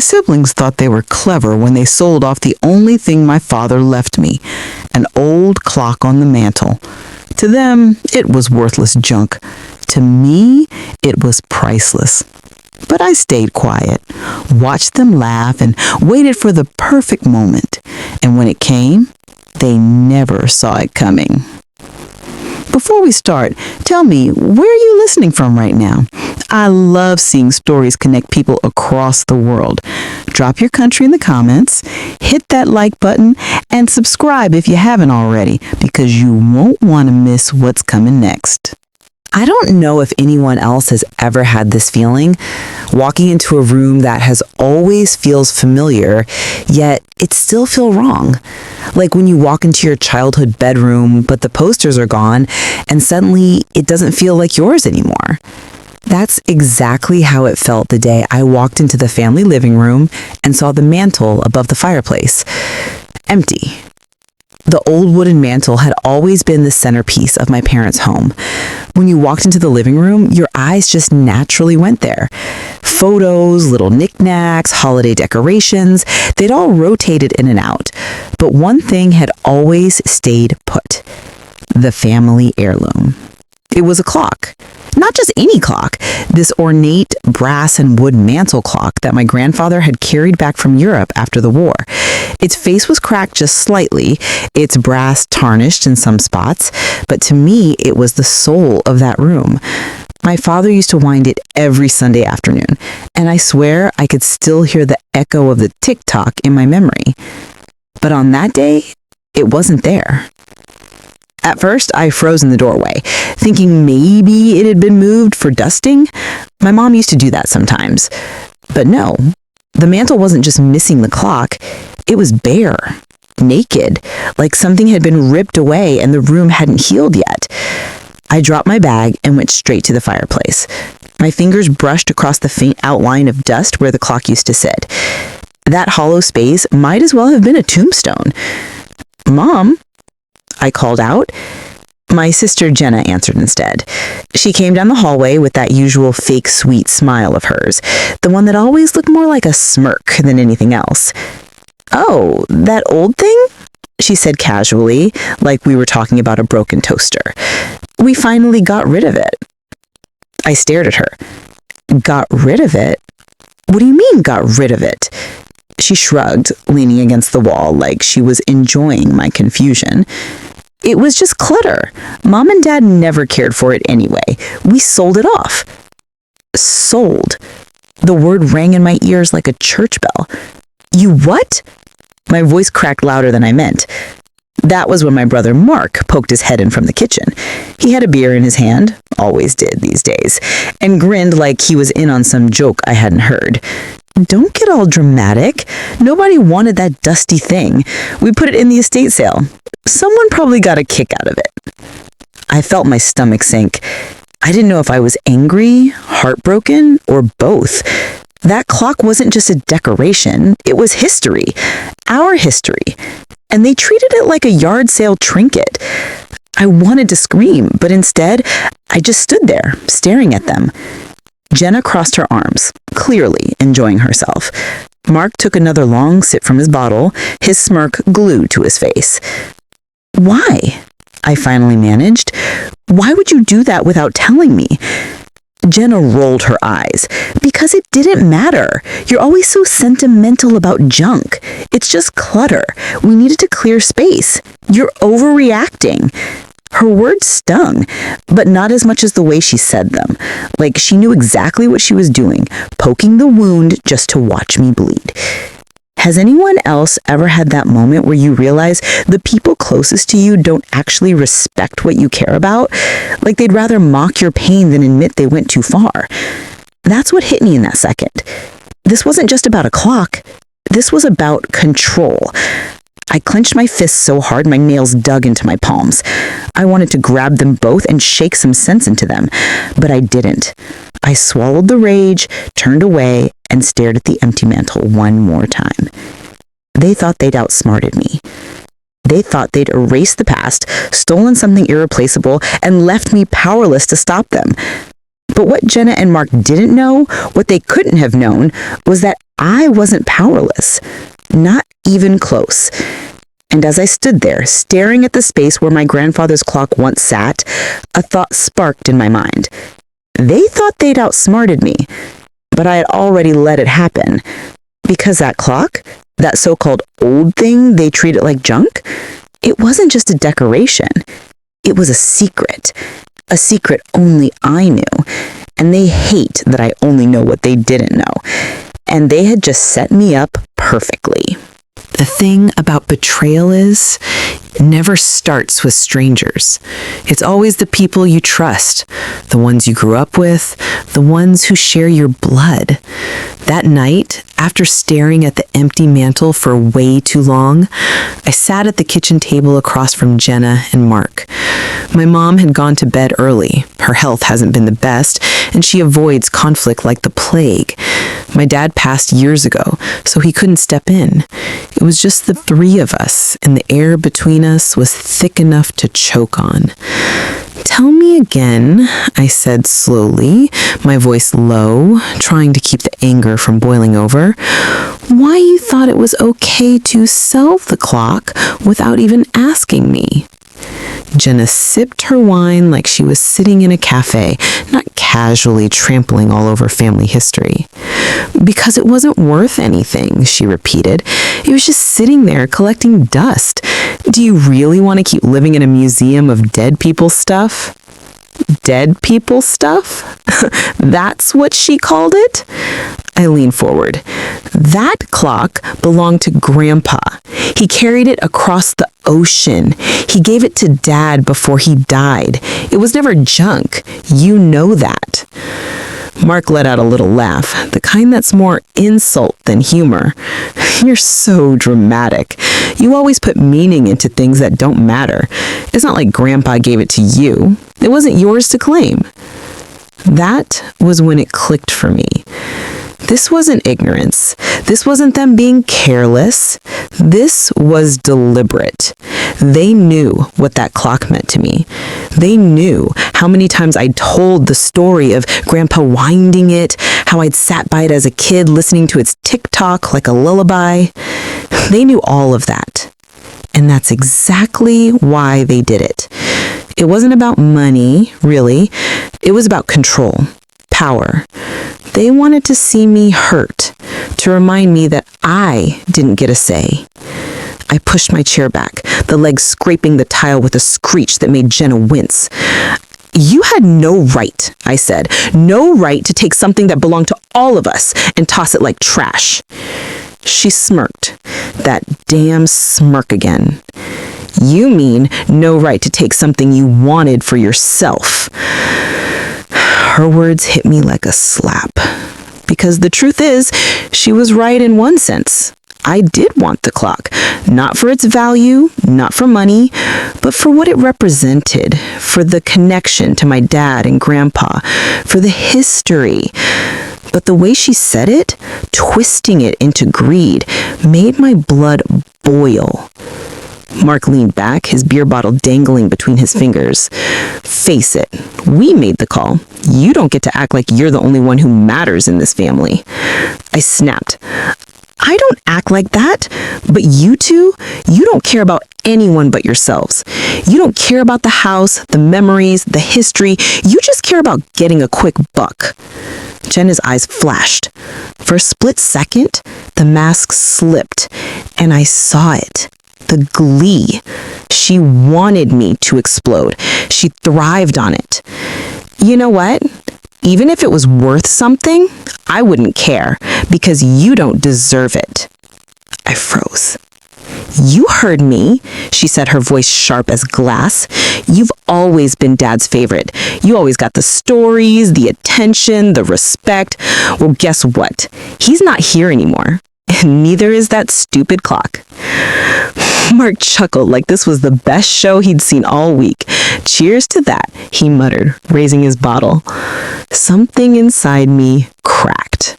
siblings thought they were clever when they sold off the only thing my father left me, an old clock on the mantel. To them, it was worthless junk. To me, it was priceless. But I stayed quiet, watched them laugh, and waited for the perfect moment. And when it came, they never saw it coming. Before we start, tell me, where are you listening from right now? I love seeing stories connect people across the world. Drop your country in the comments, hit that like button, and subscribe if you haven't already, because you won't want to miss what's coming next. I don't know if anyone else has ever had this feeling, walking into a room that has always feels familiar, yet it still feels wrong. Like when you walk into your childhood bedroom, but the posters are gone, and suddenly it doesn't feel like yours anymore. That's exactly how it felt the day I walked into the family living room and saw the mantel above the fireplace. Empty. The old wooden mantel had always been the centerpiece of my parents' home. When you walked into the living room, your eyes just naturally went there. Photos, little knickknacks, holiday decorations, they'd all rotated in and out. But one thing had always stayed put: the family heirloom. It was a clock. Not just any clock, this ornate brass and wood mantel clock that my grandfather had carried back from Europe after the war. Its face was cracked just slightly, its brass tarnished in some spots, but to me it was the soul of that room. My father used to wind it every Sunday afternoon, and I swear I could still hear the echo of the tick-tock in my memory. But on that day, it wasn't there. At first, I froze in the doorway, thinking maybe it had been moved for dusting. My mom used to do that sometimes. But no, the mantel wasn't just missing the clock, it was bare, naked, like something had been ripped away and the room hadn't healed yet. I dropped my bag and went straight to the fireplace. My fingers brushed across the faint outline of dust where the clock used to sit. That hollow space might as well have been a tombstone. "Mom," I called out. My sister Jenna answered instead. She came down the hallway with that usual fake sweet smile of hers, the one that always looked more like a smirk than anything else. "Oh, that old thing?" she said casually, like we were talking about a broken toaster. "We finally got rid of it." I stared at her. "Got rid of it? What do you mean, got rid of it?" She shrugged, leaning against the wall like she was enjoying my confusion. "It was just clutter. Mom and Dad never cared for it anyway. We sold it off." Sold. The word rang in my ears like a church bell. "You what?" My voice cracked louder than I meant. That was when my brother Mark poked his head in from the kitchen. He had a beer in his hand, always did these days, and grinned like he was in on some joke I hadn't heard. "Don't get all dramatic. Nobody wanted that dusty thing. We put it in the estate sale. Someone probably got a kick out of it." I felt my stomach sink. I didn't know if I was angry, heartbroken, or both. That clock wasn't just a decoration. It was history. Our history. And they treated it like a yard sale trinket. I wanted to scream, but instead, I just stood there, staring at them. Jenna crossed her arms, clearly enjoying herself. Mark took another long sip from his bottle, his smirk glued to his face. "Why?" I finally managed. "Why would you do that without telling me?" Jenna rolled her eyes. "Because it didn't matter. You're always so sentimental about junk. It's just clutter. We needed to clear space. You're overreacting." Her words stung, but not as much as the way she said them. Like she knew exactly what she was doing, poking the wound just to watch me bleed. Has anyone else ever had that moment where you realize the people closest to you don't actually respect what you care about? Like they'd rather mock your pain than admit they went too far. That's what hit me in that second. This wasn't just about a clock. This was about control. I clenched my fists so hard my nails dug into my palms. I wanted to grab them both and shake some sense into them, but I didn't. I swallowed the rage, turned away, and stared at the empty mantel one more time. They thought they'd outsmarted me. They thought they'd erased the past, stolen something irreplaceable, and left me powerless to stop them. But what Jenna and Mark didn't know, what they couldn't have known, was that I wasn't powerless, not even close. And as I stood there, staring at the space where my grandfather's clock once sat, a thought sparked in my mind. They thought they'd outsmarted me, but I had already let it happen. Because that clock, that so-called old thing they treated like junk, it wasn't just a decoration. It was a secret only I knew. And they hate that I only know what they didn't know. And they had just set me up perfectly. The thing about betrayal is, it never starts with strangers. It's always the people you trust, the ones you grew up with, the ones who share your blood. That night, after staring at the empty mantel for way too long, I sat at the kitchen table across from Jenna and Mark. My mom had gone to bed early. Her health hasn't been the best, and she avoids conflict like the plague. My dad passed years ago, so he couldn't step in. It was just the three of us, and the air between us was thick enough to choke on. "Tell me again," I said slowly, my voice low, trying to keep the anger from boiling over, "why you thought it was okay to sell the clock without even asking me." Jenna sipped her wine like she was sitting in a cafe, not casually trampling all over family history. "Because it wasn't worth anything," she repeated. "It was just sitting there collecting dust. Do you really want to keep living in a museum of dead people stuff?" Dead people stuff? That's what she called it? I leaned forward. That clock belonged to Grandpa. He carried it across the ocean. He gave it to Dad before he died. It was never junk. You know that. Mark let out a little laugh, the kind that's more insult than humor. "You're so dramatic. You always put meaning into things that don't matter. It's not like Grandpa gave it to you. It wasn't yours to claim." That was when it clicked for me. This wasn't ignorance. This wasn't them being careless. This was deliberate. They knew what that clock meant to me. They knew how many times I'd told the story of Grandpa winding it, how I'd sat by it as a kid listening to its tick-tock like a lullaby. They knew all of that. And that's exactly why they did it. It wasn't about money, really. It was about control, power. They wanted to see me hurt, to remind me that I didn't get a say. I pushed my chair back, the legs scraping the tile with a screech that made Jenna wince. "You had no right," I said. "No right to take something that belonged to all of us and toss it like trash." She smirked, that damn smirk again. "You mean no right to take something you wanted for yourself." Her words hit me like a slap. Because the truth is, she was right in one sense. I did want the clock, not for its value, not for money, but for what it represented, for the connection to my dad and Grandpa, for the history. But the way she said it, twisting it into greed, made my blood boil. Mark leaned back, his beer bottle dangling between his fingers. "Face it, we made the call. You don't get to act like you're the only one who matters in this family." I snapped. "I don't act like that, but you two, you don't care about anyone but yourselves. You don't care about the house, the memories, the history. You just care about getting a quick buck." Jenna's eyes flashed. For a split second, the mask slipped, and I saw it. The glee. She wanted me to explode. She thrived on it. "You know what? Even if it was worth something, I wouldn't care, because you don't deserve it." I froze. "You heard me," she said, her voice sharp as glass. "You've always been Dad's favorite. You always got the stories, the attention, the respect. Well, guess what? He's not here anymore. And neither is that stupid clock." Mark chuckled like this was the best show he'd seen all week. "Cheers to that," he muttered, raising his bottle. Something inside me cracked.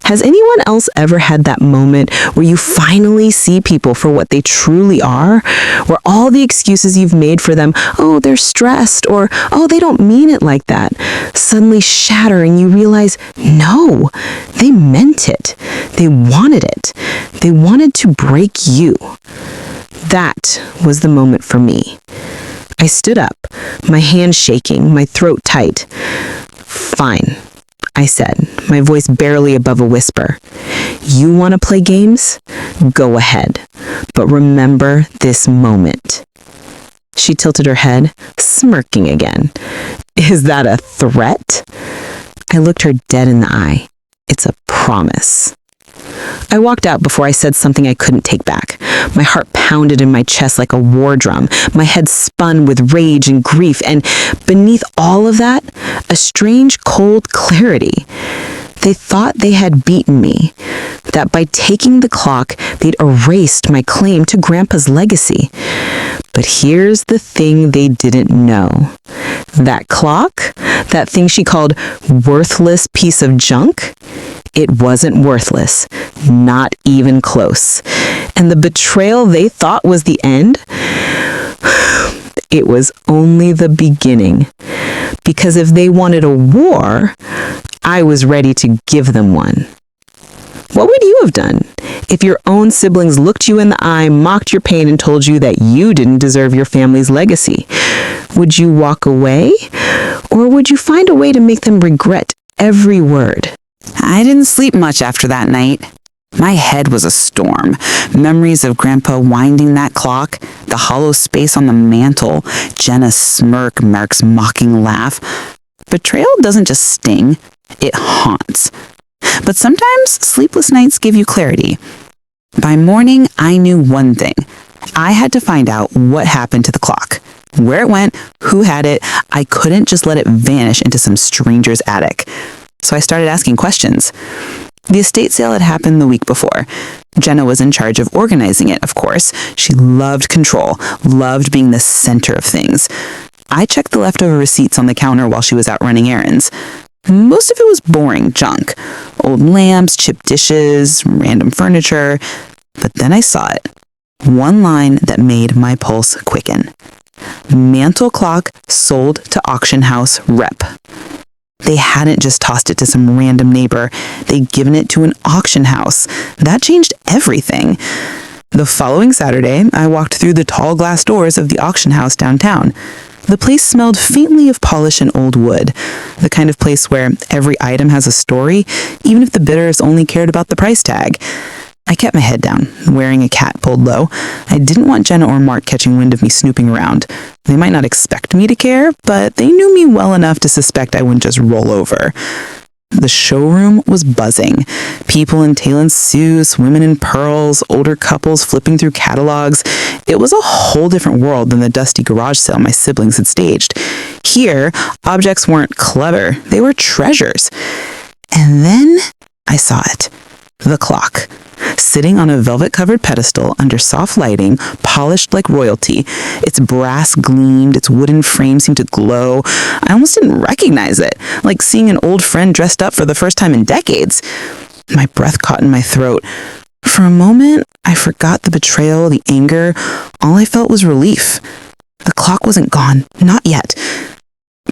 Has anyone else ever had that moment where you finally see people for what they truly are? Where all the excuses you've made for them, oh, they're stressed, or oh, they don't mean it like that, suddenly shatter and you realize, no, they meant it. They wanted it. They wanted to break you. That was the moment for me. I stood up, my hands shaking, my throat tight. Fine, I said, my voice barely above a whisper. You want to play games? Go ahead. But remember this moment. She tilted her head, smirking again. Is that a threat? I looked her dead in the eye. It's a promise. I walked out before I said something I couldn't take back. My heart pounded in my chest like a war drum. My head spun with rage and grief, and beneath all of that, a strange cold clarity. They thought they had beaten me, that by taking the clock, they'd erased my claim to Grandpa's legacy. But here's the thing they didn't know. That clock, that thing she called worthless piece of junk, it wasn't worthless, not even close. And the betrayal they thought was the end, it was only the beginning. Because if they wanted a war, I was ready to give them one. What would you have done if your own siblings looked you in the eye, mocked your pain, and told you that you didn't deserve your family's legacy? Would you walk away, or would you find a way to make them regret every word? I didn't sleep much after that night. My head was a storm. Memories of Grandpa winding that clock, the hollow space on the mantel, Jenna's smirk, Mark's mocking laugh. Betrayal doesn't just sting, it haunts. But sometimes sleepless nights give you clarity. By morning, I knew one thing. I had to find out what happened to the clock. Where it went, who had it. I couldn't just let it vanish into some stranger's attic. So I started asking questions. The estate sale had happened the week before. Jenna was in charge of organizing it, of course. She loved control, loved being the center of things. I checked the leftover receipts on the counter while she was out running errands. Most of it was boring junk. Old lamps, chipped dishes, random furniture. But then I saw it. One line that made my pulse quicken. Mantel clock sold to auction house rep. They hadn't just tossed it to some random neighbor. They'd given it to an auction house. That changed everything. The following Saturday, I walked through the tall glass doors of the auction house downtown. The place smelled faintly of polish and old wood, the kind of place where every item has a story, even if the bidders only cared about the price tag. I kept my head down, wearing a cat pulled low. I didn't want Jenna or Mark catching wind of me snooping around. They might not expect me to care, but they knew me well enough to suspect I wouldn't just roll over. The showroom was buzzing. People in Talon suits, women in pearls, older couples flipping through catalogs. It was a whole different world than the dusty garage sale my siblings had staged. Here, objects weren't clever. They were treasures. And then I saw it. The clock. Sitting on a velvet-covered pedestal under soft lighting, polished like royalty. Its brass gleamed, its wooden frame seemed to glow. I almost didn't recognize it, like seeing an old friend dressed up for the first time in decades. My breath caught in my throat. For a moment, I forgot the betrayal, the anger. All I felt was relief. The clock wasn't gone, not yet.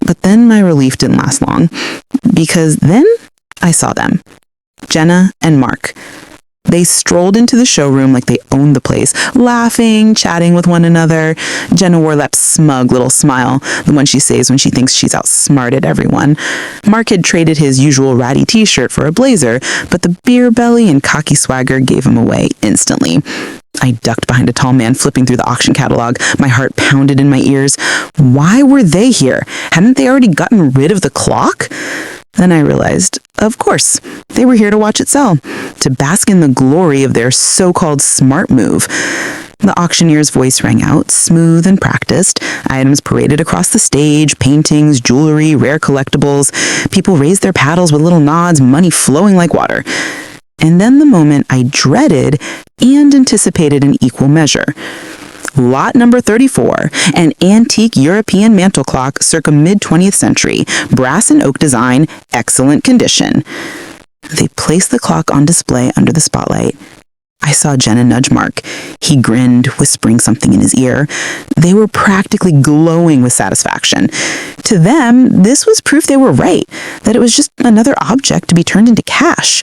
But then my relief didn't last long, because then I saw them. Jenna and Mark. They strolled into the showroom like they owned the place, laughing, chatting with one another. Jenna wore that smug little smile, the one she saves when she thinks she's outsmarted everyone. Mark had traded his usual ratty t-shirt for a blazer, but the beer belly and cocky swagger gave him away instantly. I ducked behind a tall man flipping through the auction catalog. My heart pounded in my ears. Why were they here? Hadn't they already gotten rid of the clock? Then I realized, of course, they were here to watch it sell, to bask in the glory of their so-called smart move. The auctioneer's voice rang out, smooth and practiced. Items paraded across the stage, paintings, jewelry, rare collectibles. People raised their paddles with little nods, money flowing like water. And then the moment I dreaded and anticipated in equal measure. Lot number 34, an antique European mantel clock circa mid-20th century, brass and oak design, excellent condition. They placed the clock on display under the spotlight. I saw Jenna nudge Mark. He grinned, whispering something in his ear. They were practically glowing with satisfaction. To them, this was proof they were right, that it was just another object to be turned into cash.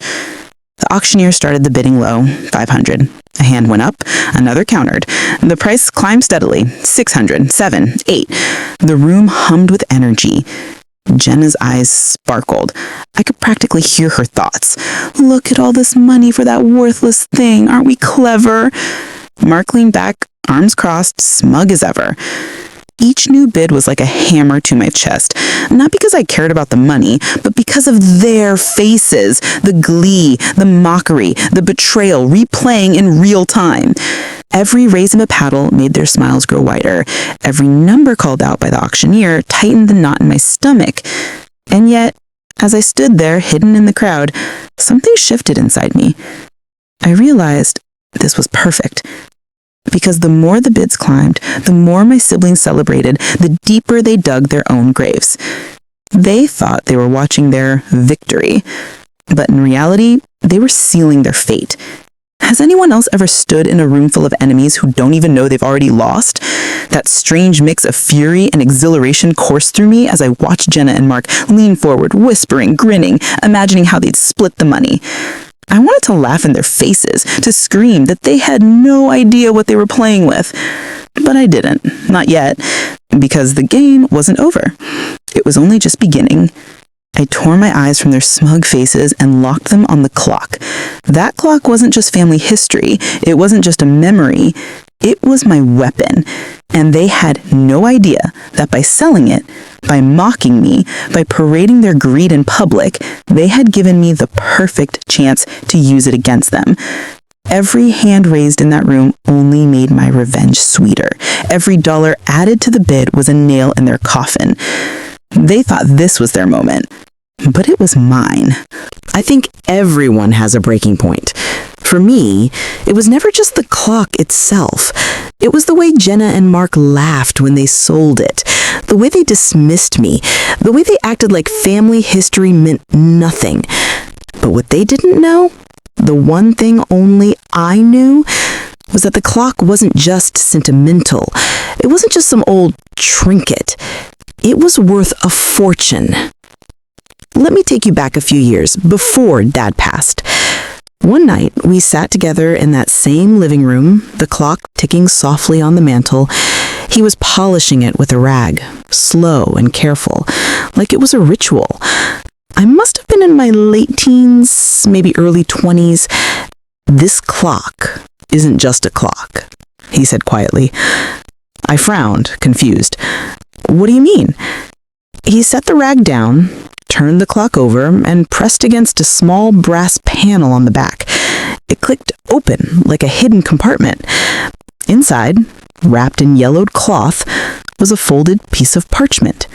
The auctioneer started the bidding low, 500. A hand went up, another countered. The price climbed steadily, 600, 7, 8. The room hummed with energy. Jenna's eyes sparkled. I could practically hear her thoughts. Look at all this money for that worthless thing. Aren't we clever? Mark leaned back, arms crossed, smug as ever. Each new bid was like a hammer to my chest, not because I cared about the money, but because of their faces, the glee, the mockery, the betrayal replaying in real time. Every raise of a paddle made their smiles grow wider. Every number called out by the auctioneer tightened the knot in my stomach. And yet, as I stood there, hidden in the crowd, something shifted inside me. I realized this was perfect. Because the more the bids climbed, the more my siblings celebrated, the deeper they dug their own graves. They thought they were watching their victory, but in reality, they were sealing their fate. Has anyone else ever stood in a room full of enemies who don't even know they've already lost? That strange mix of fury and exhilaration coursed through me as I watched Jenna and Mark lean forward, whispering, grinning, imagining how they'd split the money. I wanted to laugh in their faces, to scream that they had no idea what they were playing with. But I didn't, not yet, because the game wasn't over. It was only just beginning. I tore my eyes from their smug faces and locked them on the clock. That clock wasn't just family history. It wasn't just a memory. It was my weapon. And they had no idea that by selling it, by mocking me, by parading their greed in public, they had given me the perfect chance to use it against them. Every hand raised in that room only made my revenge sweeter. Every dollar added to the bid was a nail in their coffin. They thought this was their moment, but it was mine. I think everyone has a breaking point. For me, it was never just the clock itself. It was the way Jenna and Mark laughed when they sold it, the way they dismissed me, the way they acted like family history meant nothing. But what they didn't know, the one thing only I knew, was that the clock wasn't just sentimental. It wasn't just some old trinket. It was worth a fortune. Let me take you back a few years before Dad passed. One night, we sat together in that same living room, the clock ticking softly on the mantel. He was polishing it with a rag, slow and careful, like it was a ritual. I must have been in my late teens, maybe early 20s. This clock isn't just a clock, he said quietly. I frowned, confused. What do you mean? He set the rag down, turned the clock over, and pressed against a small brass panel on the back. It clicked open like a hidden compartment. Inside, wrapped in yellowed cloth, was a folded piece of parchment.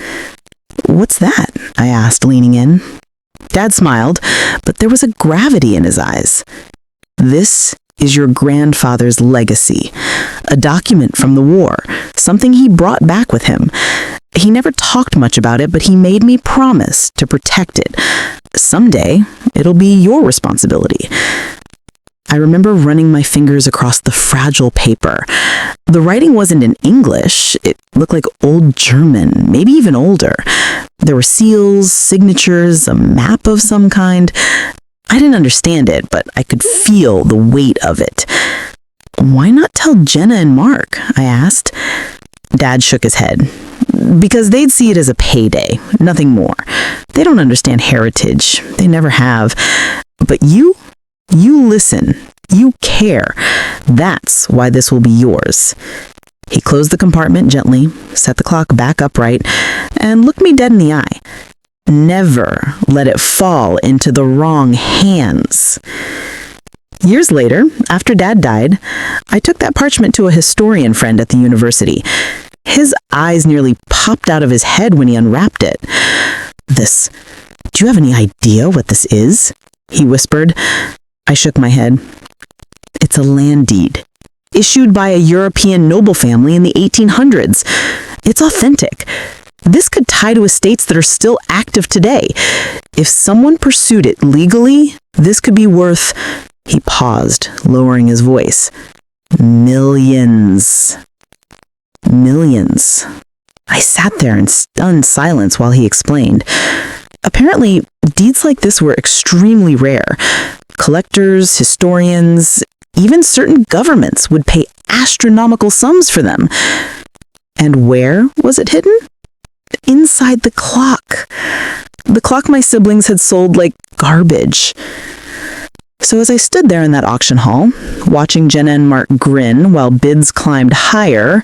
What's that? I asked, leaning in. Dad smiled, but there was a gravity in his eyes. This is your grandfather's legacy, a document from the war, something he brought back with him. He never talked much about it, but he made me promise to protect it. Someday, it'll be your responsibility. I remember running my fingers across the fragile paper. The writing wasn't in English. It looked like old German, maybe even older. There were seals, signatures, a map of some kind. I didn't understand it, but I could feel the weight of it. Why not tell Jenna and Mark? I asked. Dad shook his head. Because they'd see it as a payday, nothing more. They don't understand heritage. They never have. But you listen. You care. That's why this will be yours. He closed the compartment gently, set the clock back upright, and looked me dead in the eye. Never let it fall into the wrong hands. Years later, after Dad died, I took that parchment to a historian friend at the university. His eyes nearly popped out of his head when he unwrapped it. Do you have any idea what this is? He whispered. I shook my head. It's a land deed, issued by a European noble family in the 1800s. It's authentic. This could tie to estates that are still active today. If someone pursued it legally, this could be worth... He paused, lowering his voice. Millions. Millions. I sat there in stunned silence while he explained. Apparently, deeds like this were extremely rare. Collectors, historians, even certain governments would pay astronomical sums for them. And where was it hidden? Inside the clock. The clock my siblings had sold like garbage. So as I stood there in that auction hall, watching Jenna and Mark grin while bids climbed higher,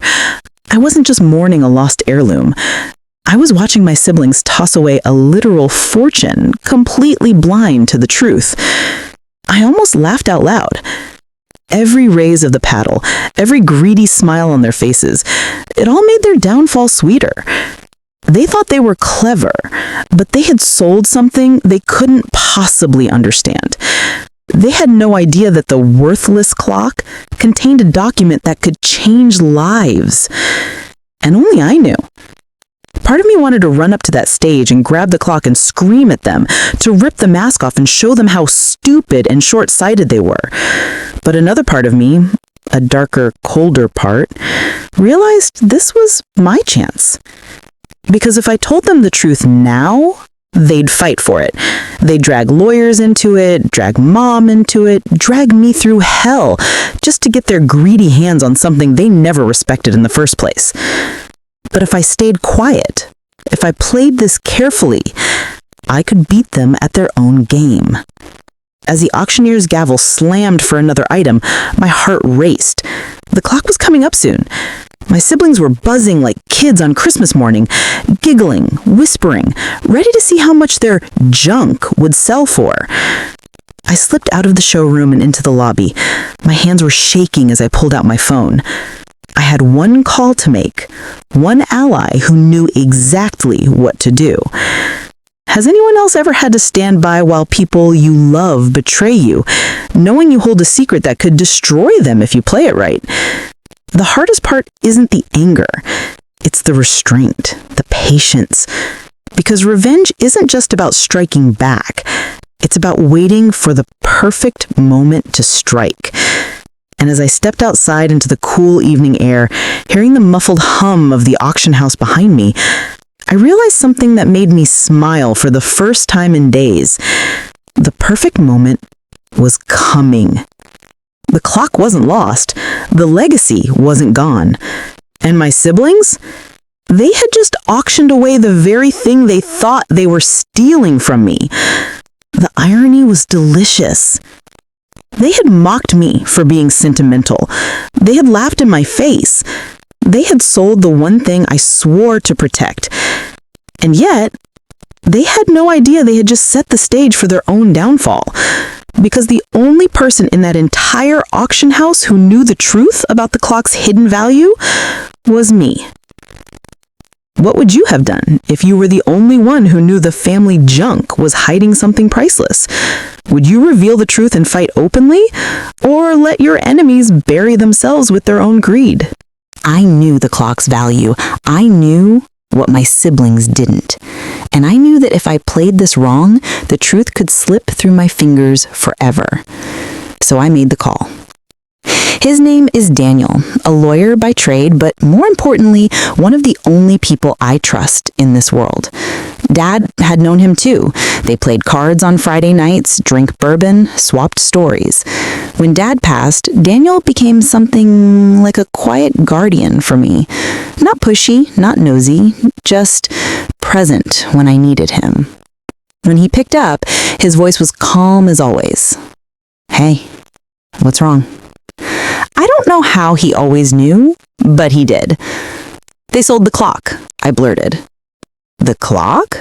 I wasn't just mourning a lost heirloom. I was watching my siblings toss away a literal fortune, completely blind to the truth. I almost laughed out loud. Every raise of the paddle, every greedy smile on their faces, it all made their downfall sweeter. They thought they were clever, but they had sold something they couldn't possibly understand. They had no idea that the worthless clock contained a document that could change lives. And only I knew. Part of me wanted to run up to that stage and grab the clock and scream at them, to rip the mask off and show them how stupid and short-sighted they were. But another part of me, a darker, colder part, realized this was my chance. Because if I told them the truth now, they'd fight for it. They'd drag lawyers into it, drag Mom into it, drag me through hell, just to get their greedy hands on something they never respected in the first place. But if I stayed quiet, if I played this carefully, I could beat them at their own game. As the auctioneer's gavel slammed for another item, my heart raced. The clock was coming up soon. My siblings were buzzing like kids on Christmas morning, giggling, whispering, ready to see how much their junk would sell for. I slipped out of the showroom and into the lobby. My hands were shaking as I pulled out my phone. I had one call to make, one ally who knew exactly what to do. Has anyone else ever had to stand by while people you love betray you, knowing you hold a secret that could destroy them if you play it right? The hardest part isn't the anger, it's the restraint, the patience. Because revenge isn't just about striking back, it's about waiting for the perfect moment to strike. And as I stepped outside into the cool evening air, hearing the muffled hum of the auction house behind me, I realized something that made me smile for the first time in days. The perfect moment was coming. The clock wasn't lost. The legacy wasn't gone. And my siblings? They had just auctioned away the very thing they thought they were stealing from me. The irony was delicious. They had mocked me for being sentimental. They had laughed in my face. They had sold the one thing I swore to protect. And yet, they had no idea they had just set the stage for their own downfall. Because the only person in that entire auction house who knew the truth about the clock's hidden value was me. What would you have done if you were the only one who knew the family junk was hiding something priceless? Would you reveal the truth and fight openly, or let your enemies bury themselves with their own greed? I knew the clock's value. I knew what my siblings didn't. And I knew that if I played this wrong, the truth could slip through my fingers forever. So I made the call. His name is Daniel, a lawyer by trade, but more importantly, one of the only people I trust in this world. Dad had known him too. They played cards on Friday nights, drank bourbon, swapped stories. When Dad passed, Daniel became something like a quiet guardian for me. Not pushy, not nosy, just present when I needed him. When he picked up, his voice was calm as always. Hey, what's wrong? I don't know how he always knew, but he did. They sold the clock, I blurted. The clock?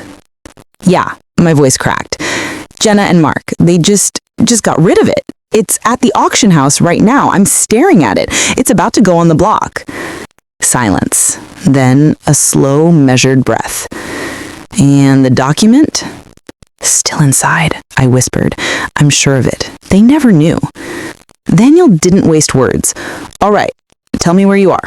Yeah, my voice cracked. Jenna and Mark, they just got rid of it. It's at the auction house right now. I'm staring at it. It's about to go on the block. Silence. Then a slow, measured breath. And the document? Still inside, I whispered. I'm sure of it. They never knew. Daniel didn't waste words. All right, tell me where you are.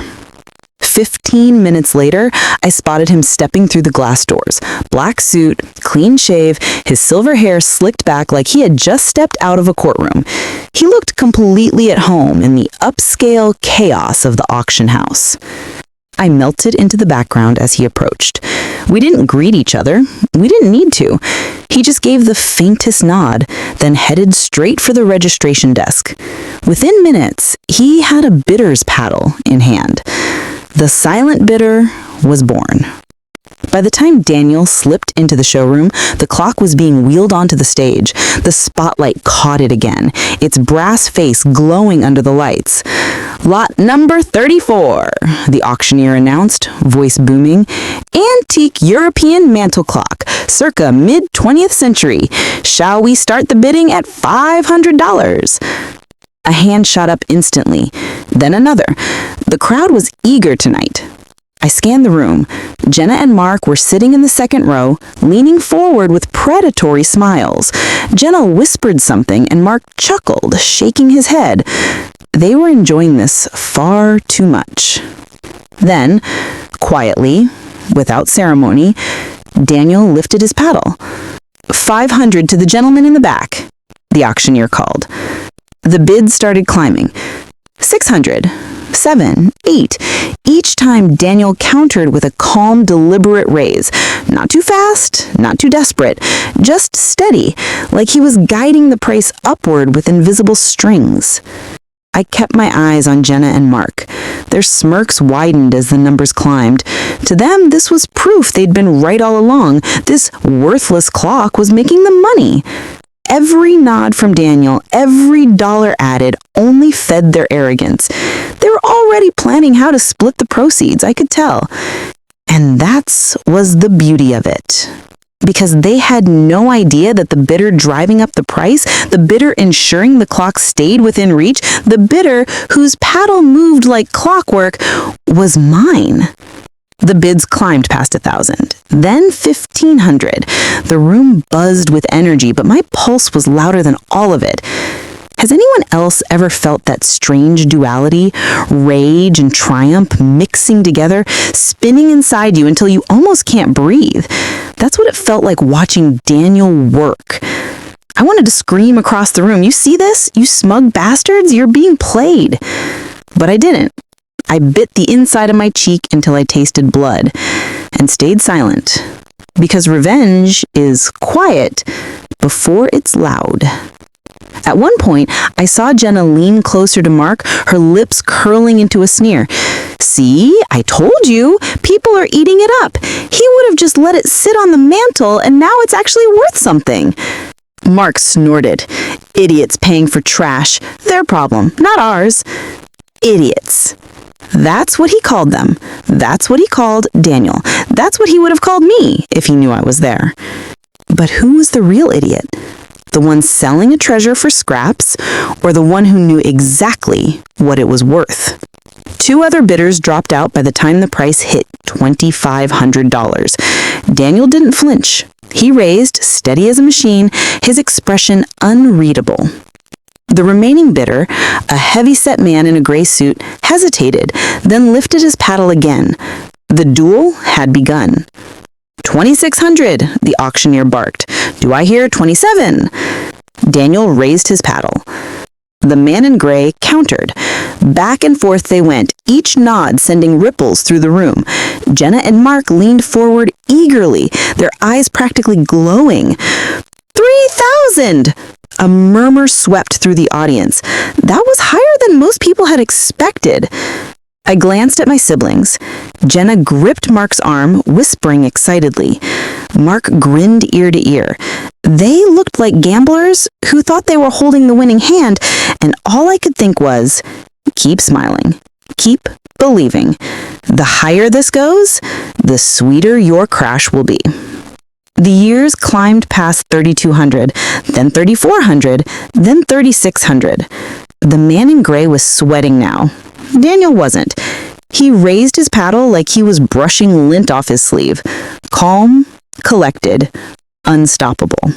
15 minutes later, I spotted him stepping through the glass doors. Black suit, clean shave, his silver hair slicked back like he had just stepped out of a courtroom. He looked completely at home in the upscale chaos of the auction house. I melted into the background as he approached. We didn't greet each other. We didn't need to. He just gave the faintest nod, then headed straight for the registration desk. Within minutes, he had a bidder's paddle in hand. The silent bidder was born. By the time Daniel slipped into the showroom, the clock was being wheeled onto the stage. The spotlight caught it again, its brass face glowing under the lights. "Lot number 34, the auctioneer announced, voice booming. "Antique European mantel clock, circa mid-20th century. Shall we start the bidding at $500? A hand shot up instantly, then another. The crowd was eager tonight. I scanned the room. Jenna and Mark were sitting in the second row, leaning forward with predatory smiles. Jenna whispered something and Mark chuckled, shaking his head. They were enjoying this far too much. Then, quietly, without ceremony, Daniel lifted his paddle. "500 to the gentleman in the back," the auctioneer called. The bids started climbing. 600, 7, 8. Each time Daniel countered with a calm, deliberate raise. Not too fast, not too desperate, just steady, like he was guiding the price upward with invisible strings. I kept my eyes on Jenna and Mark. Their smirks widened as the numbers climbed. To them, this was proof they'd been right all along. This worthless clock was making them money. Every nod from Daniel, every dollar added, only fed their arrogance. They were already planning how to split the proceeds, I could tell. And that was the beauty of it. Because they had no idea that the bidder driving up the price, the bidder ensuring the clock stayed within reach, the bidder whose paddle moved like clockwork, was mine. The bids climbed past 1,000, then 1,500. The room buzzed with energy, but my pulse was louder than all of it. Has anyone else ever felt that strange duality, rage and triumph mixing together, spinning inside you until you almost can't breathe? That's what it felt like watching Daniel work. I wanted to scream across the room, "You see this? You smug bastards, you're being played." But I didn't. I bit the inside of my cheek until I tasted blood and stayed silent, because revenge is quiet before it's loud. At one point, I saw Jenna lean closer to Mark, her lips curling into a sneer. "See, I told you, people are eating it up. He would have just let it sit on the mantel and now it's actually worth something." Mark snorted. "Idiots paying for trash. Their problem, not ours." Idiots. That's what he called them. That's what he called Daniel. That's what he would have called me if he knew I was there. But who was the real idiot? The one selling a treasure for scraps, or the one who knew exactly what it was worth? Two other bidders dropped out by the time the price hit $2,500. Daniel didn't flinch. He raised, steady as a machine, his expression unreadable. The remaining bidder, a heavy-set man in a gray suit, hesitated, then lifted his paddle again. The duel had begun. 2,600, the auctioneer barked. "Do I hear 27? Daniel raised his paddle. The man in gray countered. Back and forth they went, each nod sending ripples through the room. Jenna and Mark leaned forward eagerly, their eyes practically glowing. 3,000! A murmur swept through the audience. That was higher than most people had expected. I glanced at my siblings. Jenna gripped Mark's arm, whispering excitedly. Mark grinned ear to ear. They looked like gamblers who thought they were holding the winning hand, and all I could think was, keep smiling, keep believing. The higher this goes, the sweeter your crash will be. The years climbed past 3,200, then 3,400, then 3,600. The man in gray was sweating now. Daniel wasn't. He raised his paddle like he was brushing lint off his sleeve. Calm, collected, unstoppable.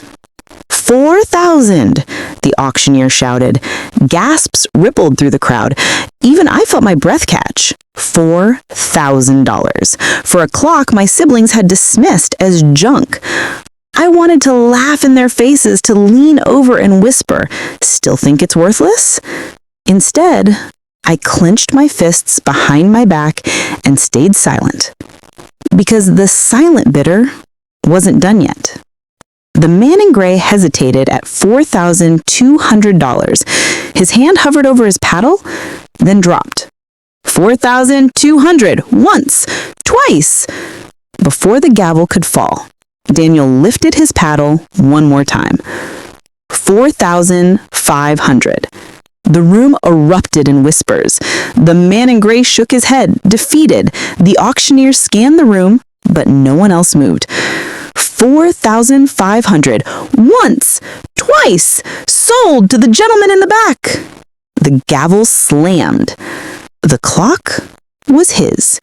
$4,000, the auctioneer shouted. Gasps rippled through the crowd. Even I felt my breath catch. $4,000 for a clock my siblings had dismissed as junk. I wanted to laugh in their faces, to lean over and whisper, "Still think it's worthless?" Instead, I clenched my fists behind my back and stayed silent. Because the silent bidder wasn't done yet. The man in gray hesitated at $4,200. His hand hovered over his paddle, then dropped. $4,200, once, twice. Before the gavel could fall, Daniel lifted his paddle one more time. $4,500. The room erupted in whispers. The man in gray shook his head, defeated. The auctioneer scanned the room, but no one else moved. $4,500, once, twice, sold to the gentleman in the back. The gavel slammed. The clock was his.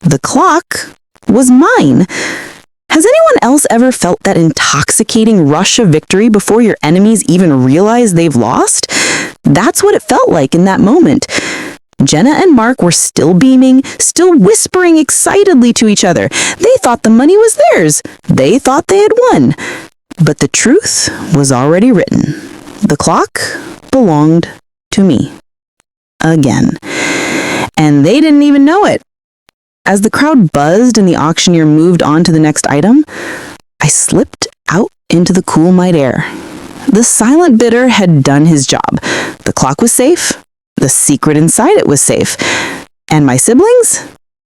The clock was mine. Has anyone else ever felt that intoxicating rush of victory before your enemies even realize they've lost? That's what it felt like in that moment. Jenna and Mark were still beaming, still whispering excitedly to each other. They thought the money was theirs. They thought they had won. But the truth was already written. The clock belonged to me. Again. And they didn't even know it. As the crowd buzzed and the auctioneer moved on to the next item, I slipped out into the cool night air. The silent bidder had done his job. The clock was safe. The secret inside it was safe. And my siblings?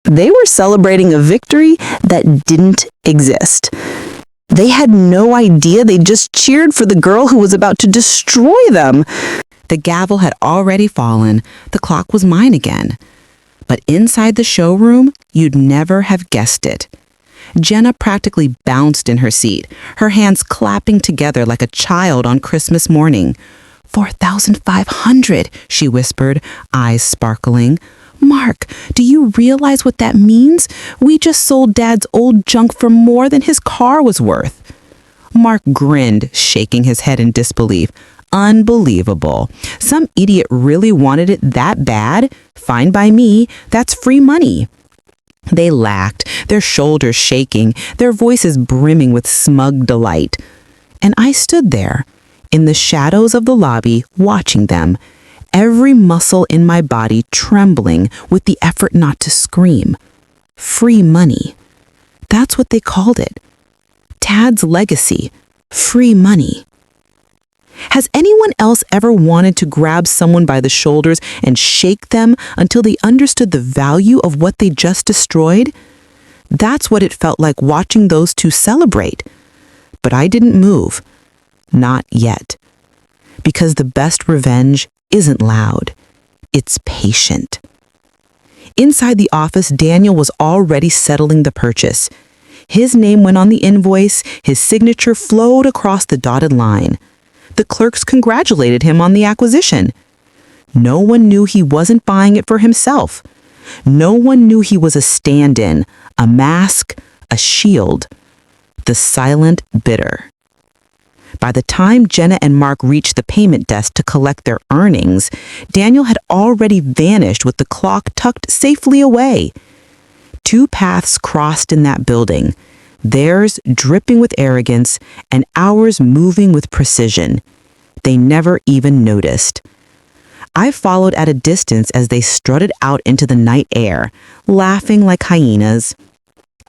They were celebrating a victory that didn't exist. They had no idea. They just cheered for the girl who was about to destroy them. The gavel had already fallen. The clock was mine again. But inside the showroom, you'd never have guessed it. Jenna practically bounced in her seat, her hands clapping together like a child on Christmas morning. $4,500, she whispered, eyes sparkling. Mark, do you realize what that means? We just sold Dad's old junk for more than his car was worth. Mark grinned, shaking his head in disbelief. Unbelievable. Some idiot really wanted it that bad? Fine by me. That's free money. They laughed, their shoulders shaking, their voices brimming with smug delight. And I stood there, in the shadows of the lobby, watching them, every muscle in my body trembling with the effort not to scream. Free money. That's what they called it. Tad's legacy. Free money. Has anyone else ever wanted to grab someone by the shoulders and shake them until they understood the value of what they just destroyed? That's what it felt like watching those two celebrate. But I didn't move. Not yet. Because the best revenge isn't loud. It's patient. Inside the office, Daniel was already settling the purchase. His name went on the invoice, his signature flowed across the dotted line. The clerks congratulated him on the acquisition. No one knew he wasn't buying it for himself. No one knew he was a stand-in, a mask, a shield. The silent bidder. By the time Jenna and Mark reached the payment desk to collect their earnings, Daniel had already vanished with the clock tucked safely away. Two paths crossed in that building. Theirs dripping with arrogance, and ours moving with precision. They never even noticed. I followed at a distance as they strutted out into the night air, laughing like hyenas.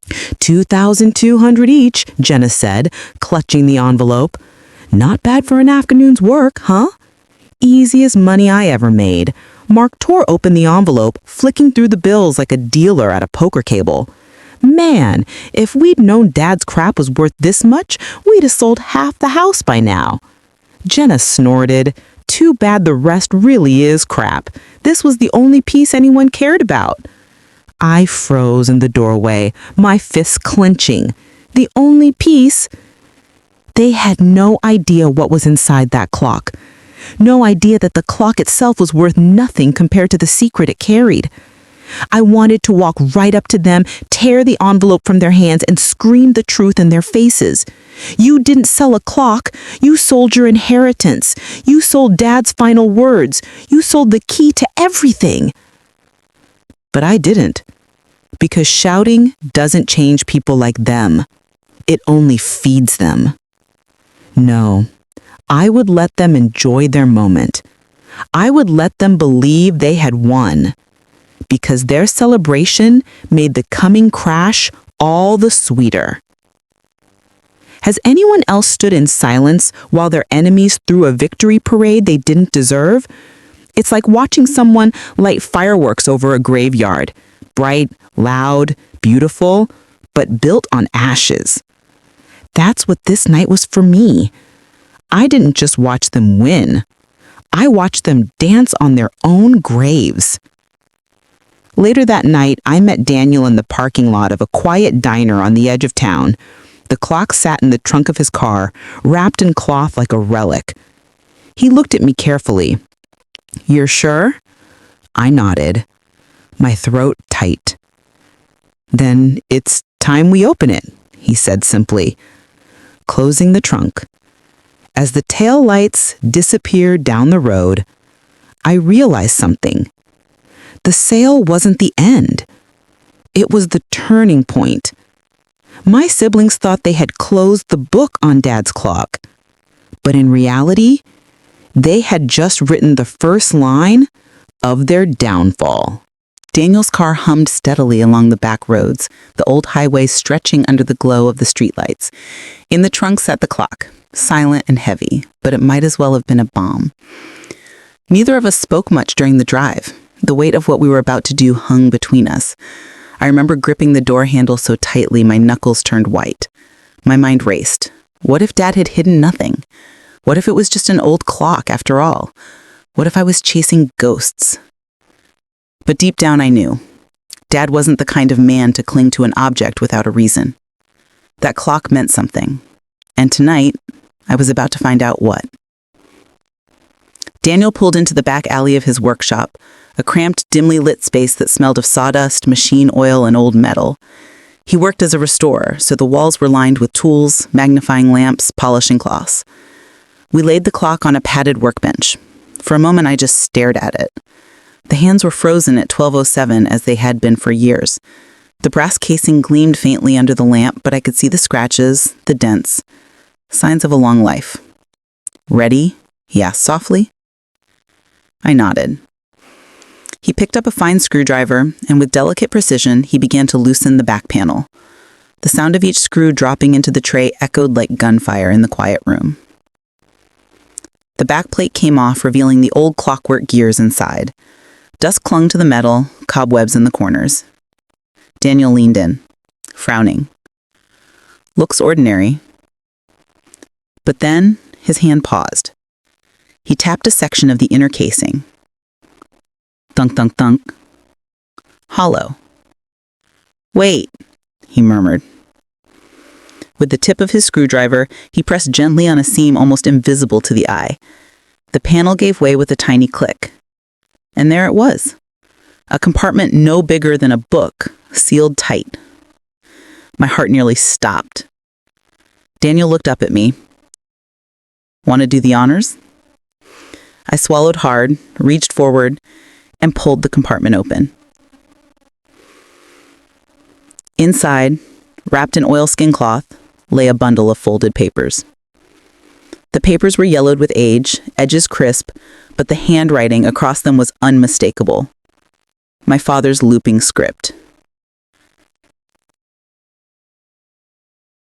$2,200 each, Jenna said, clutching the envelope. Not bad for an afternoon's work, huh? Easiest money I ever made. Mark tore open the envelope, flicking through the bills like a dealer at a poker table. Man, if we'd known Dad's crap was worth this much, we'd have sold half the house by now. Jenna snorted. Too bad the rest really is crap. This was the only piece anyone cared about. I froze in the doorway, my fists clenching. The only piece? They had no idea what was inside that clock. No idea that the clock itself was worth nothing compared to the secret it carried. I wanted to walk right up to them, tear the envelope from their hands, and scream the truth in their faces. You didn't sell a clock. You sold your inheritance. You sold Dad's final words. You sold the key to everything. But I didn't, because shouting doesn't change people like them. It only feeds them. No, I would let them enjoy their moment. I would let them believe they had won, because their celebration made the coming crash all the sweeter. Has anyone else stood in silence while their enemies threw a victory parade they didn't deserve? It's like watching someone light fireworks over a graveyard. Bright, loud, beautiful, but built on ashes. That's what this night was for me. I didn't just watch them win. I watched them dance on their own graves. Later that night, I met Daniel in the parking lot of a quiet diner on the edge of town. The clock sat in the trunk of his car, wrapped in cloth like a relic. He looked at me carefully. "You're sure?" I nodded, my throat tight. "Then it's time we open it," he said simply, closing the trunk. As the tail lights disappeared down the road, I realized something. The sale wasn't the end. It was the turning point. My siblings thought they had closed the book on Dad's clock. But in reality, they had just written the first line of their downfall. Daniel's car hummed steadily along the back roads, the old highway stretching under the glow of the streetlights. In the trunk sat the clock, silent and heavy, but it might as well have been a bomb. Neither of us spoke much during the drive. The weight of what we were about to do hung between us. I remember gripping the door handle so tightly my knuckles turned white. My mind raced. What if Dad had hidden nothing? What if it was just an old clock after all? What if I was chasing ghosts? But deep down I knew. Dad wasn't the kind of man to cling to an object without a reason. That clock meant something. And tonight, I was about to find out what. Daniel pulled into the back alley of his workshop, a cramped, dimly lit space that smelled of sawdust, machine oil, and old metal. He worked as a restorer, so the walls were lined with tools, magnifying lamps, polishing cloths. We laid the clock on a padded workbench. For a moment, I just stared at it. The hands were frozen at 12:07 as they had been for years. The brass casing gleamed faintly under the lamp, but I could see the scratches, the dents, signs of a long life. "Ready?" he asked softly. I nodded. He picked up a fine screwdriver, and with delicate precision, he began to loosen the back panel. The sound of each screw dropping into the tray echoed like gunfire in the quiet room. The back plate came off, revealing the old clockwork gears inside. Dust clung to the metal, cobwebs in the corners. Daniel leaned in, frowning. "Looks ordinary." But then his hand paused. He tapped a section of the inner casing. Thunk, thunk, thunk. Hollow. "Wait," he murmured. With the tip of his screwdriver, he pressed gently on a seam almost invisible to the eye. The panel gave way with a tiny click. And there it was. A compartment no bigger than a book, sealed tight. My heart nearly stopped. Daniel looked up at me. "Want to do the honors?" I swallowed hard, reached forward, and pulled the compartment open. Inside, wrapped in oilskin cloth, lay a bundle of folded papers. The papers were yellowed with age, edges crisp, but the handwriting across them was unmistakable. My father's looping script.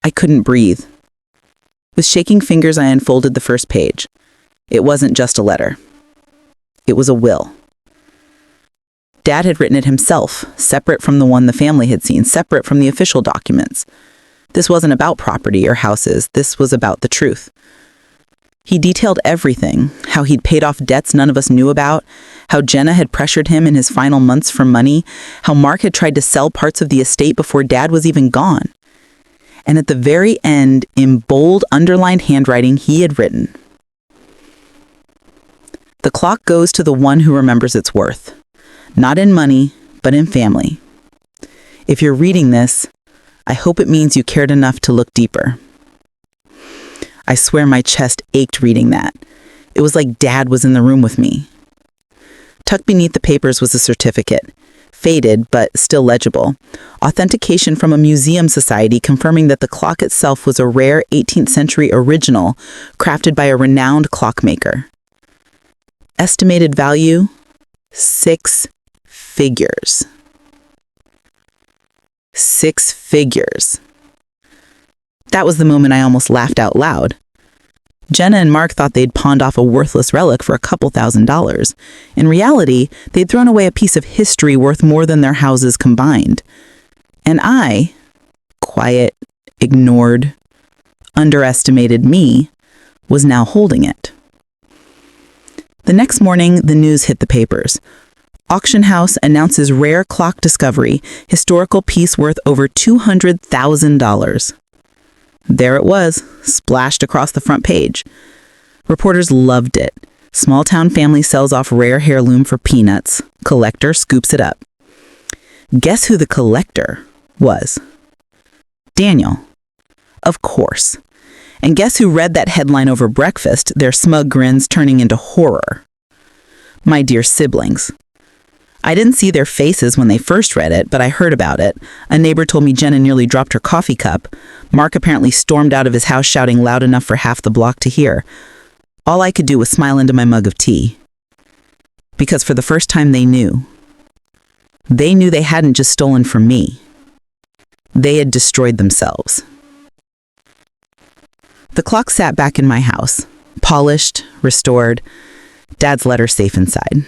I couldn't breathe. With shaking fingers, I unfolded the first page. It wasn't just a letter. It was a will. Dad had written it himself, separate from the one the family had seen, separate from the official documents. This wasn't about property or houses. This was about the truth. He detailed everything, how he'd paid off debts none of us knew about, how Jenna had pressured him in his final months for money, how Mark had tried to sell parts of the estate before Dad was even gone. And at the very end, in bold, underlined handwriting, he had written, "The clock goes to the one who remembers its worth, not in money, but in family. If you're reading this, I hope it means you cared enough to look deeper. I swear my chest ached reading that. It was like Dad was in the room with me. Tucked beneath the papers was a certificate, faded but still legible. Authentication from a museum society confirming that the clock itself was a rare 18th century original crafted by a renowned clockmaker. Estimated value, 6 figures. 6 figures. That was the moment I almost laughed out loud. Jenna and Mark thought they'd pawned off a worthless relic for a couple $1,000s. In reality, they'd thrown away a piece of history worth more than their houses combined. And I, quiet, ignored, underestimated me, was now holding it. The next morning, the news hit the papers. Auction house announces rare clock discovery, historical piece worth over $200,000. There it was, splashed across the front page. Reporters loved it. Small town family sells off rare heirloom for peanuts. Collector scoops it up. Guess who the collector was? Daniel. Of course. And guess who read that headline over breakfast, their smug grins turning into horror? My dear siblings. I didn't see their faces when they first read it, but I heard about it. A neighbor told me Jenna nearly dropped her coffee cup. Mark apparently stormed out of his house shouting loud enough for half the block to hear. All I could do was smile into my mug of tea. Because for the first time they knew. They knew they hadn't just stolen from me. They had destroyed themselves. The clock sat back in my house, polished, restored, Dad's letter safe inside.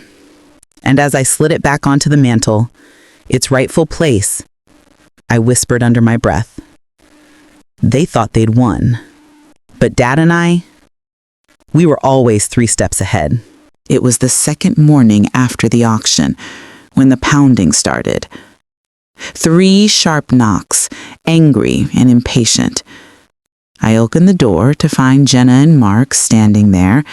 And as I slid it back onto the mantel, its rightful place, I whispered under my breath. They thought they'd won. But Dad and I, we were always 3 steps ahead. It was the second morning after the auction, when the pounding started. 3 sharp knocks, angry and impatient. I opened the door to find Jenna and Mark standing there,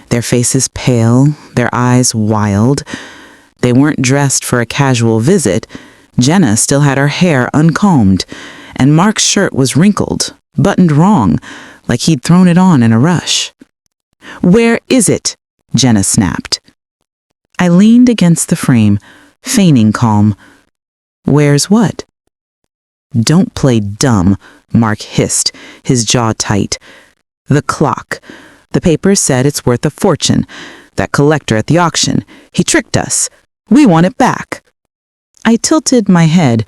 their faces pale, their eyes wild. They weren't dressed for a casual visit. Jenna still had her hair uncombed, and Mark's shirt was wrinkled, buttoned wrong, like he'd thrown it on in a rush. "Where is it?" Jenna snapped. I leaned against the frame, feigning calm. "Where's what?" "Don't play dumb," Mark hissed, his jaw tight. "The clock. The paper said it's worth a fortune. That collector at the auction, he tricked us. We want it back." I tilted my head.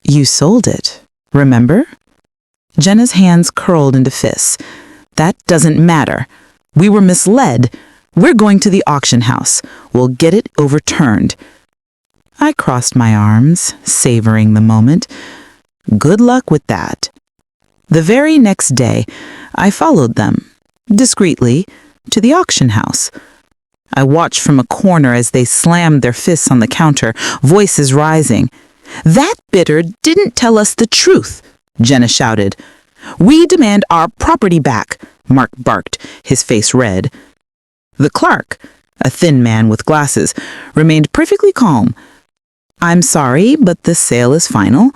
"You sold it, remember?" Jenna's hands curled into fists. "That doesn't matter. We were misled. We're going to the auction house. We'll get it overturned." I crossed my arms, savoring the moment. Good luck with that. The very next day, I followed them, discreetly, to the auction house. I watched from a corner as they slammed their fists on the counter, voices rising. "That bidder didn't tell us the truth," Jenna shouted. "We demand our property back," Mark barked, his face red. The clerk, a thin man with glasses, remained perfectly calm. "I'm sorry, but the sale is final.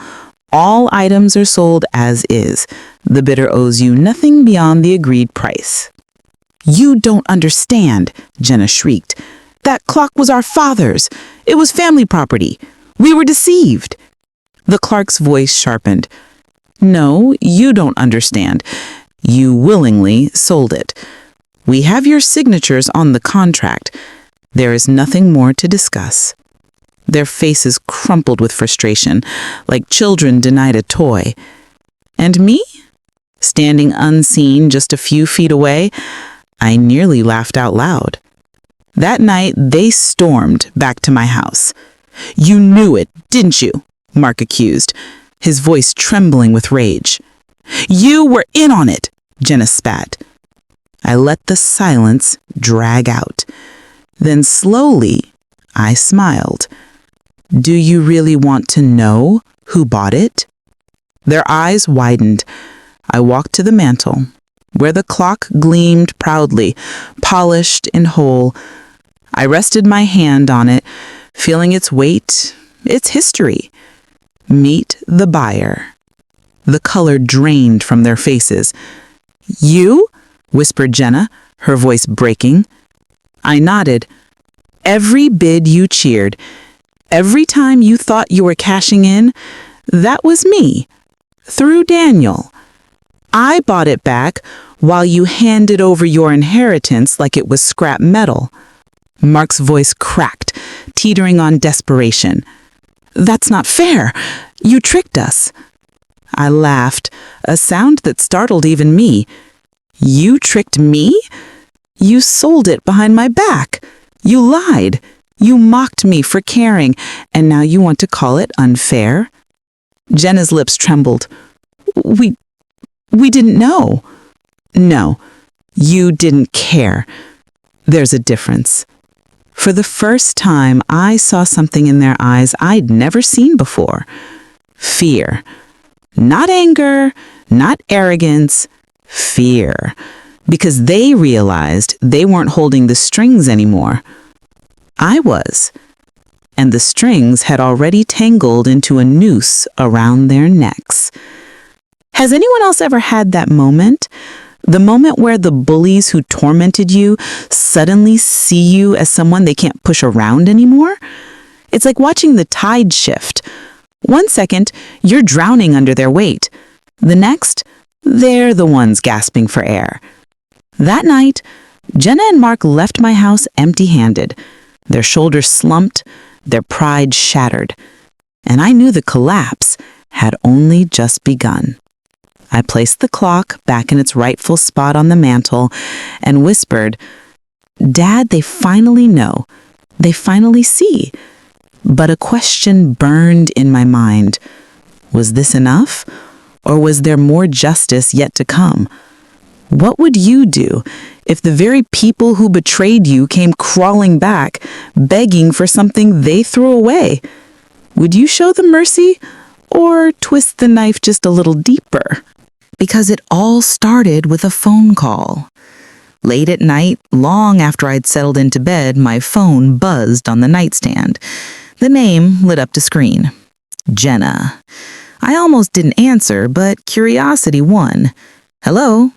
All items are sold as is. The bidder owes you nothing beyond the agreed price." "You don't understand," Jenna shrieked. "That clock was our father's. It was family property. We were deceived." The clerk's voice sharpened. "No, you don't understand. You willingly sold it. We have your signatures on the contract. There is nothing more to discuss." Their faces crumpled with frustration, like children denied a toy. And me? Standing unseen just a few feet away, I nearly laughed out loud. That night, they stormed back to my house. "You knew it, didn't you?" Mark accused, his voice trembling with rage. "You were in on it," Jenna spat. I let the silence drag out. Then slowly, I smiled. "Do you really want to know who bought it?" Their eyes widened. I walked to the mantel, where the clock gleamed proudly, polished and whole. I rested my hand on it, feeling its weight, It's history. Meet the buyer. The color drained from their faces. You? Whispered Jenna, her voice breaking. I nodded. Every bid you cheered, every time you thought you were cashing in, that was me, through Daniel. I bought it back while you handed over your inheritance like it was scrap metal. Mark's voice cracked, teetering on desperation. That's not fair. You tricked us. I laughed, a sound that startled even me. You tricked me? You sold it behind my back. You lied. You mocked me for caring, and now you want to call it unfair? Jenna's lips trembled. We didn't know. No, you didn't care. There's a difference. For the first time, I saw something in their eyes I'd never seen before. Fear. Not anger, not arrogance, fear. Because they realized they weren't holding the strings anymore. I was. And the strings had already tangled into a noose around their necks. Has anyone else ever had that moment? The moment where the bullies who tormented you suddenly see you as someone they can't push around anymore? It's like watching the tide shift. 1 second, you're drowning under their weight. The next, they're the ones gasping for air. That night, Jenna and Mark left my house empty-handed. Their shoulders slumped, their pride shattered. And I knew the collapse had only just begun. I placed the clock back in its rightful spot on the mantel and whispered, Dad, they finally know. They finally see. But a question burned in my mind. Was this enough? Or was there more justice yet to come? What would you do if the very people who betrayed you came crawling back, begging for something they threw away? Would you show them mercy or twist the knife just a little deeper? Because it all started with a phone call. Late at night, long after I'd settled into bed, my phone buzzed on the nightstand. The name lit up the screen. Jenna. I almost didn't answer, but curiosity won. Hello?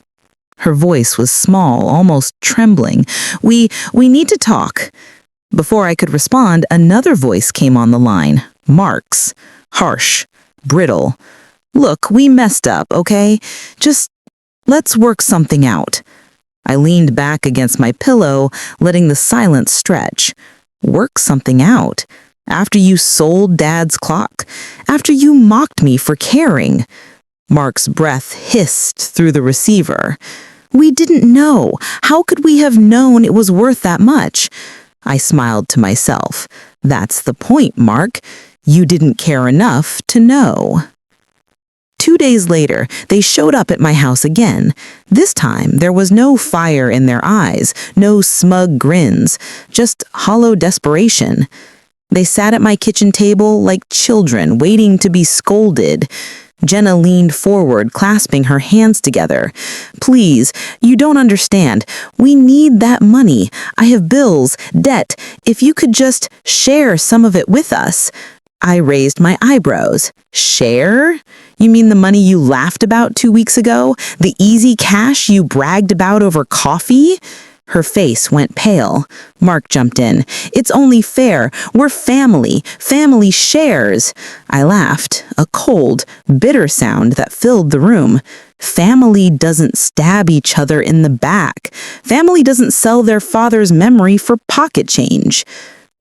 Her voice was small, almost trembling. We need to talk. Before I could respond, another voice came on the line. Mark's. Harsh. Brittle. Look, we messed up, okay? Just let's work something out. I leaned back against my pillow, letting the silence stretch. Work something out? After you sold Dad's clock? After you mocked me for caring? Mark's breath hissed through the receiver. We didn't know. How could we have known it was worth that much? I smiled to myself. That's the point, Mark. You didn't care enough to know. 2 days later, they showed up at my house again. This time, there was no fire in their eyes, no smug grins, just hollow desperation. They sat at my kitchen table like children waiting to be scolded. Jenna leaned forward, clasping her hands together. Please, you don't understand. We need that money. I have bills, debt. If you could just share some of it with us. I raised my eyebrows. Share? You mean the money you laughed about 2 weeks ago? The easy cash you bragged about over coffee? Her face went pale. Mark jumped in. It's only fair. We're family. Family shares. I laughed, a cold, bitter sound that filled the room. Family doesn't stab each other in the back. Family doesn't sell their father's memory for pocket change.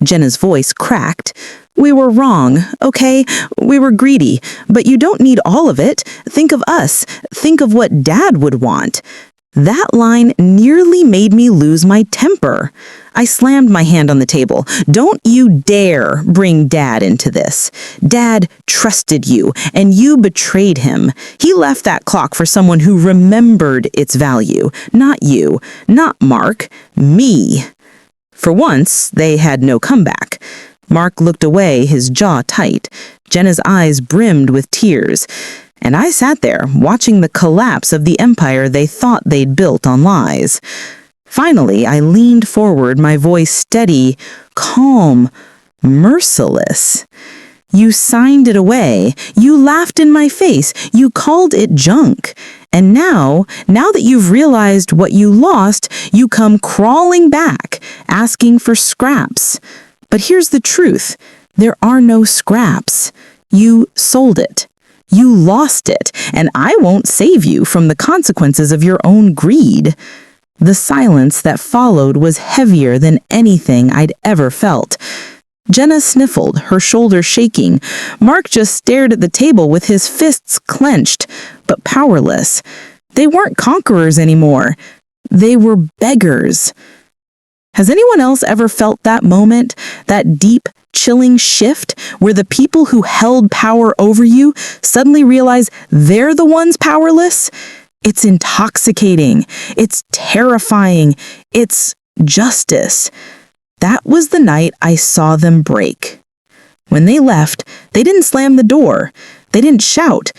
Jenna's voice cracked. We were wrong, okay? We were greedy, but you don't need all of it. Think of us. Think of what Dad would want. That line nearly made me lose my temper. I slammed my hand on the table. Don't you dare bring Dad into this. Dad trusted you, and you betrayed him. He left that clock for someone who remembered its value. Not you, not Mark, me. For once, they had no comeback. Mark looked away, his jaw tight. Jenna's eyes brimmed with tears. And I sat there, watching the collapse of the empire they thought they'd built on lies. Finally, I leaned forward, my voice steady, calm, merciless. You signed it away. You laughed in my face. You called it junk. And now that you've realized what you lost, you come crawling back, asking for scraps. But here's the truth. There are no scraps. You sold it. You lost it, and I won't save you from the consequences of your own greed. The silence that followed was heavier than anything I'd ever felt. Jenna sniffled, her shoulders shaking. Mark just stared at the table with his fists clenched, but powerless. They weren't conquerors anymore. They were beggars. Has anyone else ever felt that moment, that deep, chilling shift where the people who held power over you suddenly realize they're the ones powerless? It's intoxicating. It's terrifying. It's justice. That was the night I saw them break. When they left, they didn't slam the door. They didn't shout.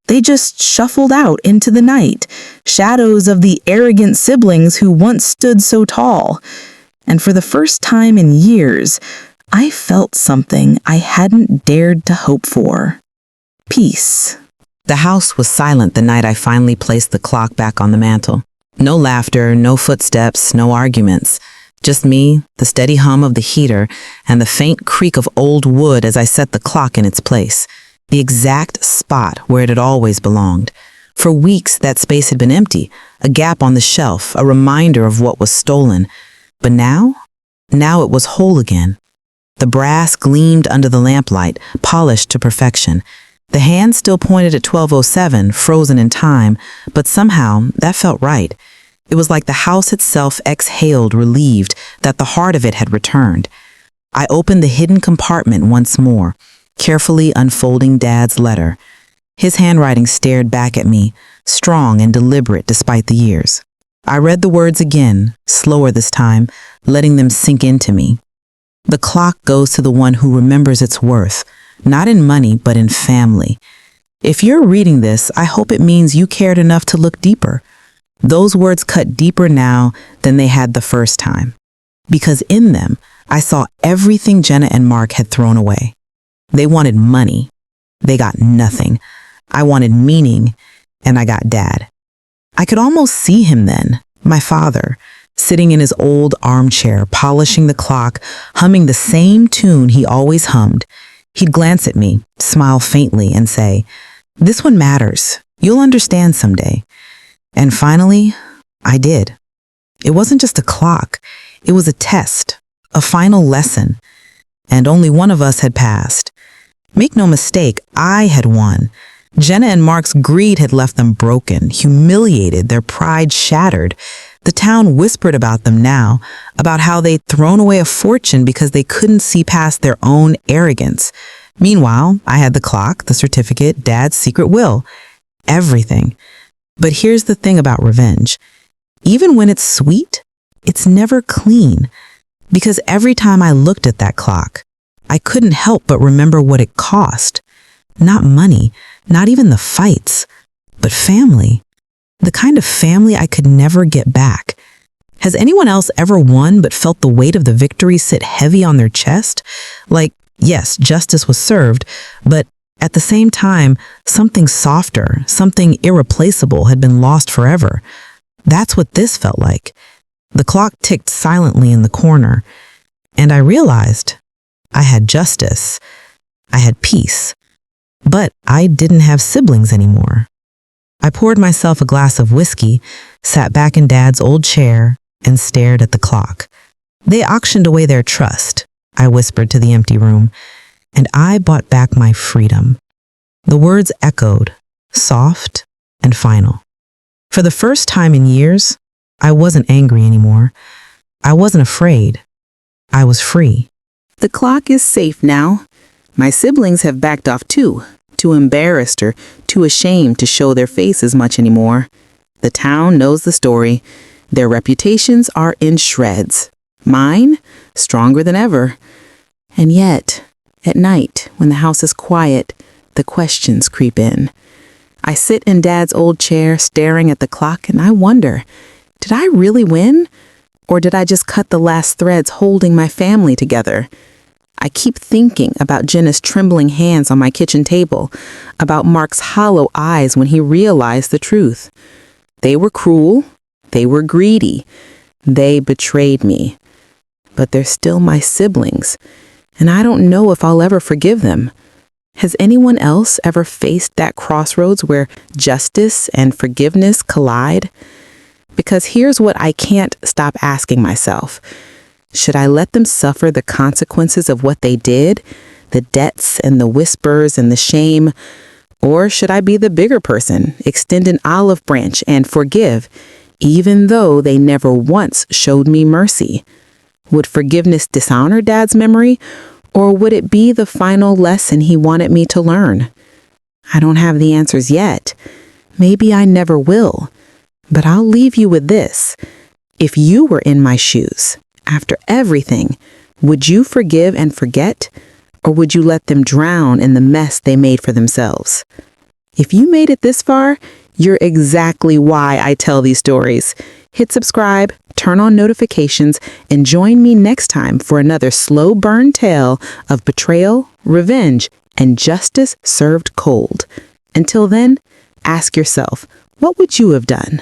They just shuffled out into the night, shadows of the arrogant siblings who once stood so tall. And for the first time in years, I felt something I hadn't dared to hope for. Peace. The house was silent the night I finally placed the clock back on the mantel. No laughter, no footsteps, no arguments. Just me, the steady hum of the heater, and the faint creak of old wood as I set the clock in its place, the exact spot where it had always belonged. For weeks, that space had been empty, a gap on the shelf, a reminder of what was stolen. But now it was whole again. The brass gleamed under the lamplight, polished to perfection. The hand still pointed at 12:07, frozen in time, but somehow that felt right. It was like the house itself exhaled, relieved that the heart of it had returned. I opened the hidden compartment once more, carefully unfolding Dad's letter. His handwriting stared back at me, strong and deliberate despite the years. I read the words again, slower this time, letting them sink into me. The clock goes to the one who remembers its worth, not in money, but in family. If you're reading this, I hope it means you cared enough to look deeper. Those words cut deeper now than they had the first time, because in them, I saw everything Jenna and Mark had thrown away. They wanted money. They got nothing. I wanted meaning, and I got Dad. I could almost see him then, my father, sitting in his old armchair, polishing the clock, humming the same tune he always hummed. He'd glance at me, smile faintly, and say, "This one matters. You'll understand someday." And finally, I did. It wasn't just a clock. It was a test, a final lesson. And only one of us had passed. Make no mistake, I had won. Jenna and Mark's greed had left them broken, humiliated, their pride shattered. The town whispered about them now, about how they'd thrown away a fortune because they couldn't see past their own arrogance. Meanwhile, I had the clock, the certificate, Dad's secret will, everything. But here's the thing about revenge. Even when it's sweet, it's never clean. Because every time I looked at that clock, I couldn't help but remember what it cost. Not money, not even the fights, but family. The kind of family I could never get back. Has anyone else ever won but felt the weight of the victory sit heavy on their chest? Like, yes, justice was served, but at the same time, something softer, something irreplaceable had been lost forever. That's what this felt like. The clock ticked silently in the corner, and I realized I had justice. I had peace. But I didn't have siblings anymore. I poured myself a glass of whiskey, sat back in Dad's old chair, and stared at the clock. They auctioned away their trust, I whispered to the empty room, and I bought back my freedom. The words echoed, soft and final. For the first time in years, I wasn't angry anymore. I wasn't afraid. I was free. The clock is safe now. My siblings have backed off too embarrassed or too ashamed to show their faces much anymore. The town knows the story. Their reputations are in shreds. Mine, stronger than ever. And yet, at night, when the house is quiet, the questions creep in. I sit in Dad's old chair staring at the clock and I wonder, did I really win? Or did I just cut the last threads holding my family together? I keep thinking about Jenna's trembling hands on my kitchen table, about Mark's hollow eyes when he realized the truth. They were cruel. They were greedy. They betrayed me. But they're still my siblings, and I don't know if I'll ever forgive them. Has anyone else ever faced that crossroads where justice and forgiveness collide? Because here's what I can't stop asking myself. Should I let them suffer the consequences of what they did, the debts and the whispers and the shame? Or should I be the bigger person, extend an olive branch and forgive, even though they never once showed me mercy? Would forgiveness dishonor Dad's memory, or would it be the final lesson he wanted me to learn? I don't have the answers yet. Maybe I never will. But I'll leave you with this. If you were in my shoes, after everything, would you forgive and forget, or would you let them drown in the mess they made for themselves? If you made it this far, you're exactly why I tell these stories. Hit subscribe, turn on notifications, and join me next time for another slow burn tale of betrayal, revenge, and justice served cold. Until then, ask yourself, what would you have done?